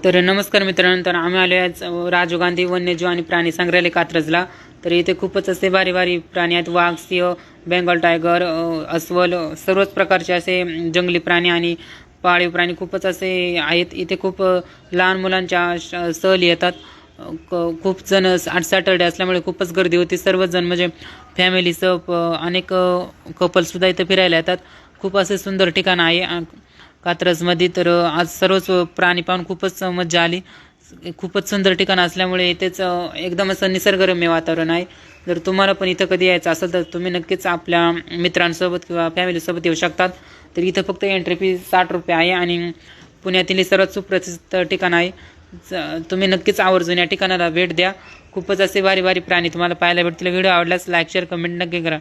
तर नमस्कार मित्रांनो, तर आम्ही आलो आज राजीव गांधी वन्यजीव आणि प्राणी संग्रहालय कात्रजला. तर इथे खूपच असे भारी भारी प्राणी आहेत. वाघ, सिंह, बेंगॉल टायगर, अस्वल, सर्वच प्रकारचे असे जंगली प्राणी आणि पाळीव प्राणी खूपच असे आहेत. इथे खूप लहान मुलांच्या सहली येतात. खूप जण आज सॅटर्डे असल्यामुळे खूपच गर्दी होती. सर्वच जण म्हणजे फॅमिलीसह अनेक कपल्ससुद्धा इथे फिरायला येतात. खूप असे सुंदर ठिकाण आहे कात्रजमध्ये. तर आज सर्वच प्राणी पाहून खूपच मजा आली. खूपच सुंदर ठिकाण असल्यामुळे इथेच एकदम असं निसर्गरम्य वातावरण आहे. जर तुम्हाला पण इथं कधी यायचं असेल तर तुम्ही नक्कीच आपल्या मित्रांसोबत किंवा फॅमिलीसोबत येऊ शकतात. तर इथं फक्त एंट्री फी 60 रुपये आहे आणि पुण्यातील सर्वात सुप्रसिद्ध ठिकाण आहे. तुम्ही नक्कीच आवर्जून या ठिकाणाला भेट द्या. खूपच असे भारी भारी प्राणी तुम्हाला पाहायला भेटतील. व्हिडिओ आवडल्यास लाईक शेअर कमेंट नक्की करा.